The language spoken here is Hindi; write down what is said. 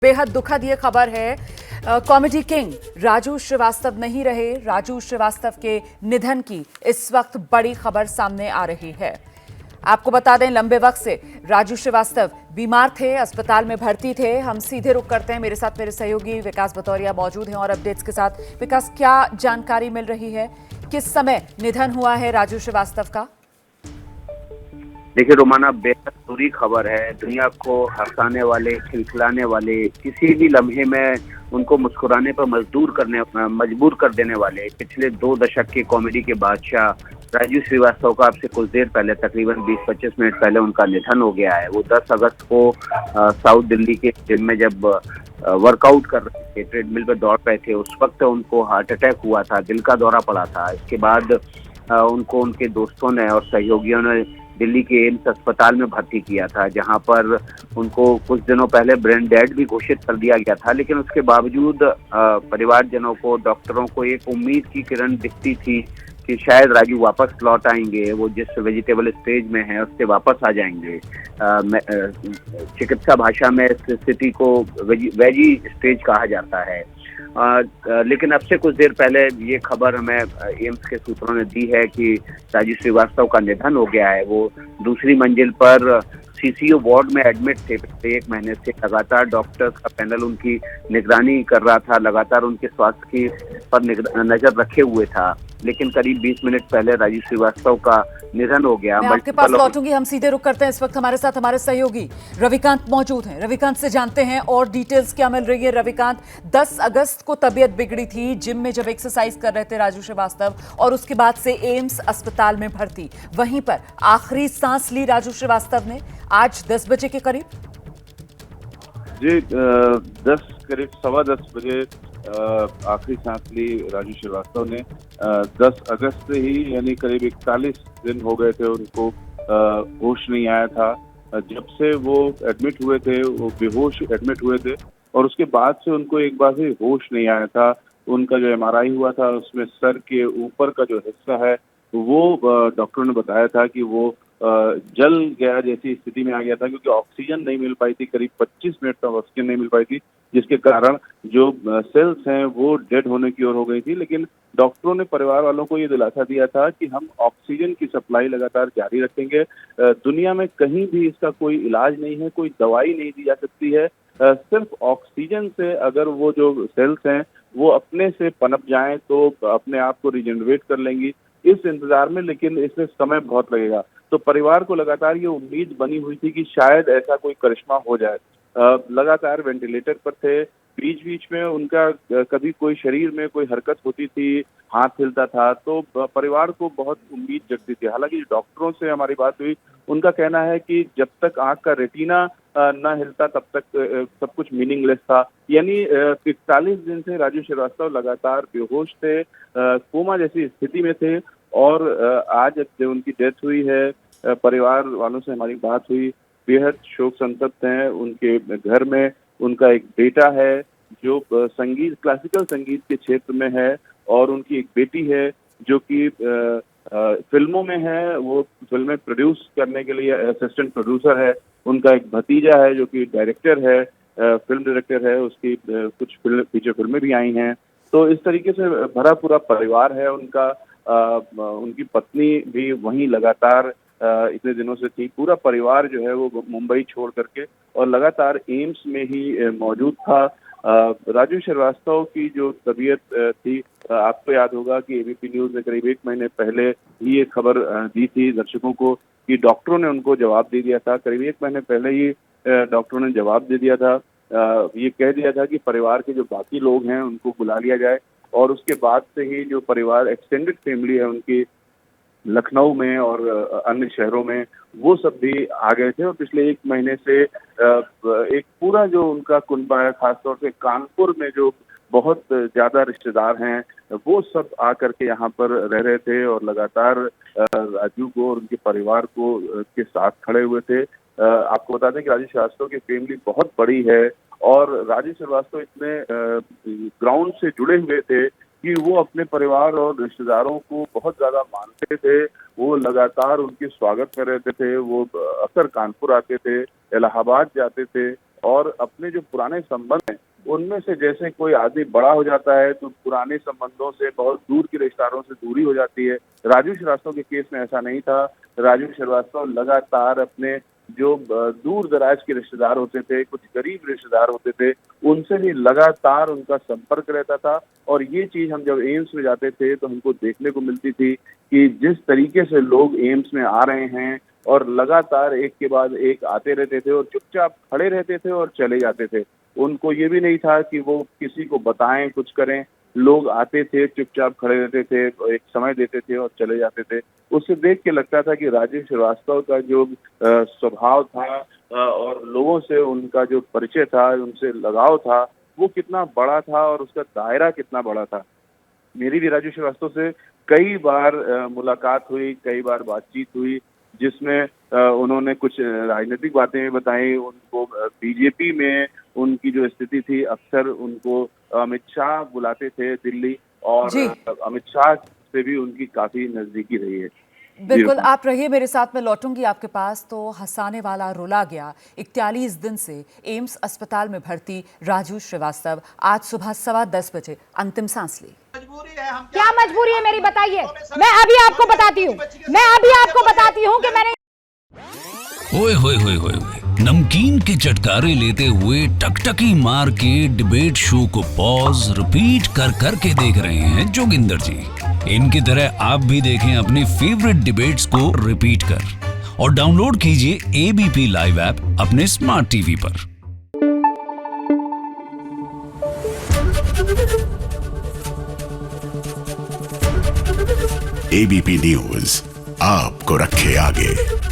बेहद दुखद ये खबर है। कॉमेडी किंग राजू श्रीवास्तव नहीं रहे। राजू श्रीवास्तव के निधन की इस वक्त बड़ी खबर सामने आ रही है। आपको बता दें, लंबे वक्त से राजू श्रीवास्तव बीमार थे, अस्पताल में भर्ती थे। हम सीधे रुख करते हैं, मेरे साथ मेरे सहयोगी विकास बतौरिया मौजूद हैं और अपडेट्स के साथ। विकास, क्या जानकारी मिल रही है? किस समय निधन हुआ है राजू श्रीवास्तव का? देखिए रोमाना, बेहद बुरी खबर है। दुनिया को हंसाने वाले, खिलखिलाने वाले, किसी भी लम्हे में उनको मुस्कुराने पर मजबूर कर देने वाले पिछले 2 दशक के कॉमेडी के बादशाह राजू श्रीवास्तव का आपसे कुछ देर पहले, तकरीबन 20-25 मिनट पहले उनका निधन हो गया है। वो 10 अगस्त को साउथ दिल्ली के जिम में जब वर्कआउट कर रहे थे, ट्रेडमिल पर दौड़ रहे थे, उस वक्त उनको हार्ट अटैक हुआ था, दिल का दौरा पड़ा था। इसके बाद उनको उनके दोस्तों ने और सहयोगियों ने दिल्ली के एम्स अस्पताल में भर्ती किया था, जहां पर उनको कुछ दिनों पहले ब्रेन डेड भी घोषित कर दिया गया था। लेकिन उसके बावजूद परिवारजनों को, डॉक्टरों को एक उम्मीद की किरण दिखती थी कि शायद राजू वापस लौट आएंगे, वो जिस वेजिटेबल स्टेज में है उससे वापस आ जाएंगे। चिकित्सा भाषा में इस स्थिति को वेजी स्टेज कहा जाता है। लेकिन अब से कुछ देर पहले ये खबर हमें एम्स के सूत्रों ने दी है कि राजू श्रीवास्तव का निधन हो गया है। वो दूसरी मंजिल पर सीसीयू वार्ड में एडमिट थे। पिछले 1 महीने से लगातार डॉक्टर्स का पैनल उनकी निगरानी कर रहा था, लगातार उनके स्वास्थ्य की पर नजर रखे हुए था। लेकिन करीब 20 मिनट पहले राजू श्रीवास्तव का निधन हो गया। मैं आपके पास लौटूंगी, हम सीधे रुख करते हैं। इस वक्त हमारे साथ हमारे सहयोगी रविकांत मौजूद हैं। रविकांत से जानते हैं और डिटेल्स क्या मिल रही है। रविकांत, 10 अगस्त को तबीयत बिगड़ी थी जिम में जब एक्सरसाइज कर रहे थे राजू श्रीवास्तव, और उसके बाद से एम्स अस्पताल में भर्ती। वहीं पर आखिरी सांस ली राजू श्रीवास्तव ने आज 10 बजे के करीब। जी, 10 बजे आखिरी सांस ली राजू श्रीवास्तव ने। 10 अगस्त से ही, यानी करीब 41 दिन हो गए थे उनको होश नहीं आया था। जब से वो एडमिट हुए थे, वो बेहोश एडमिट हुए थे, और उसके बाद से उनको एक बार से होश नहीं आया था। उनका जो MRI हुआ था, उसमें सर के ऊपर का जो हिस्सा है वो डॉक्टरों ने बताया था कि वो जल गया जैसी स्थिति में आ गया था, क्योंकि ऑक्सीजन नहीं मिल पाई थी। करीब 25 मिनट तक ऑक्सीजन नहीं मिल पाई थी, जिसके कारण जो सेल्स हैं वो डेड होने की ओर हो गई थी। लेकिन डॉक्टरों ने परिवार वालों को ये दिलासा दिया था कि हम ऑक्सीजन की सप्लाई लगातार जारी रखेंगे। दुनिया में कहीं भी इसका कोई इलाज नहीं है, कोई दवाई नहीं दी जा सकती है। सिर्फ ऑक्सीजन से अगर वो जो सेल्स हैं वो अपने से पनप जाएं तो अपने आप को रिजेनरेट कर लेंगी। इस इंतजार में, लेकिन इसमें समय बहुत लगेगा। तो परिवार को लगातार ये उम्मीद बनी हुई थी कि शायद ऐसा कोई करिश्मा हो जाए। लगातार वेंटिलेटर पर थे। बीच बीच में उनका कभी कोई शरीर में कोई हरकत होती थी, हाथ हिलता था, तो परिवार को बहुत उम्मीद जगती थी। हालांकि डॉक्टरों से हमारी बात हुई, उनका कहना है कि जब तक आंख का रेटिना न हिलता तब तक सब कुछ मीनिंगलेस था। यानी 41 दिन से राजू श्रीवास्तव लगातार बेहोश थे, कोमा जैसी स्थिति में थे। और आज जब उनकी डेथ हुई है, परिवार वालों से हमारी बात हुई, बेहद शोक संतप्त हैं। उनके घर में उनका एक बेटा है जो क्लासिकल संगीत के क्षेत्र में है, और उनकी एक बेटी है जो कि फिल्मों में है। वो फिल्में प्रोड्यूस करने के लिए असिस्टेंट प्रोड्यूसर है। उनका एक भतीजा है जो कि डायरेक्टर है, फिल्म डायरेक्टर है। उसकी कुछ फीचर फिल्में भी आई हैं। तो इस तरीके से भरा पूरा परिवार है उनका। उनकी पत्नी भी वहीं लगातार इतने दिनों से थी। पूरा परिवार जो है वो मुंबई छोड़ करके और लगातार एम्स में ही मौजूद था। राजू श्रीवास्तव की जो तबीयत थी, आपको याद होगा कि एबीपी न्यूज ने करीब 1 महीने पहले ही ये खबर दी थी दर्शकों को कि डॉक्टरों ने उनको जवाब दे दिया था। करीब 1 महीने पहले ही डॉक्टरों ने जवाब दे दिया था। ये कह दिया था कि परिवार के जो बाकी लोग हैं उनको बुला लिया जाए, और उसके बाद से ही जो परिवार, एक्सटेंडेड फैमिली है उनकी, लखनऊ में और अन्य शहरों में, वो सब भी आ गए थे। और पिछले 1 महीने से एक पूरा जो उनका कुनबा है, खासतौर से कानपुर में जो बहुत ज्यादा रिश्तेदार हैं, वो सब आकर के यहाँ पर रह रहे थे और लगातार राजू को और उनके परिवार को के साथ खड़े हुए थे। आपको बता दें कि राजू श्रीवास्तव की फैमिली बहुत बड़ी है, और राजू श्रीवास्तव इतने ग्राउंड से जुड़े हुए थे कि वो अपने परिवार और रिश्तेदारों को बहुत ज्यादा मानते थे। वो लगातार उनके स्वागत में रहते थे। वो अक्सर कानपुर आते थे, इलाहाबाद जाते थे, और अपने जो पुराने संबंध हैं उनमें से जैसे कोई आदमी बड़ा हो जाता है तो पुराने संबंधों से बहुत दूर के रिश्तेदारों से दूरी हो जाती है। राजू श्रीवास्तव के केस में ऐसा नहीं था। राजू श्रीवास्तव लगातार अपने जो दूर दराज के रिश्तेदार होते थे, कुछ गरीब रिश्तेदार होते थे, उनसे भी लगातार उनका संपर्क रहता था। और ये चीज हम जब एम्स में जाते थे तो हमको देखने को मिलती थी कि जिस तरीके से लोग एम्स में आ रहे हैं और लगातार एक के बाद एक आते रहते थे और चुपचाप खड़े रहते थे और चले जाते थे। उनको ये भी नहीं था कि वो किसी को बताएं, कुछ करें। लोग आते थे, चुपचाप खड़े रहते थे, एक समय देते थे और चले जाते थे। उससे देख के लगता था कि राजू श्रीवास्तव का जो स्वभाव था और लोगों से उनका जो परिचय था, उनसे लगाव था, वो कितना बड़ा था और उसका दायरा कितना बड़ा था। मेरी भी राजू श्रीवास्तव से कई बार मुलाकात हुई, कई बार बातचीत हुई, जिसमें उन्होंने कुछ राजनीतिक बातें बताई। उनको बीजेपी में उनकी जो स्थिति थी, अक्सर उनको अमित शाह बुलाते थे दिल्ली, और अमित शाह से भी उनकी काफी नजदीकी रही है। बिल्कुल, आप रहिए मेरे साथ, मैं लौटूंगी आपके पास। तो हंसाने वाला रुला गया 41 दिन से एम्स अस्पताल में भर्ती राजू श्रीवास्तव आज सुबह 10:15 बजे अंतिम सांस ली। क्या मजबूरी है मेरी, बताइए। मैं अभी आपको बताती हूँ कि मैंने ओए होए होए होए नमकीन के चटकारे लेते हुए टकटकी मार के डिबेट शो को पॉज रिपीट कर कर के देख रहे हैं जोगिंदर जी। इनकी तरह आप भी देखें अपनी फेवरेट डिबेट्स को रिपीट कर और डाउनलोड कीजिए एबीपी लाइव ऐप अपने स्मार्ट टीवी पर। एबीपी न्यूज आपको रखे आगे।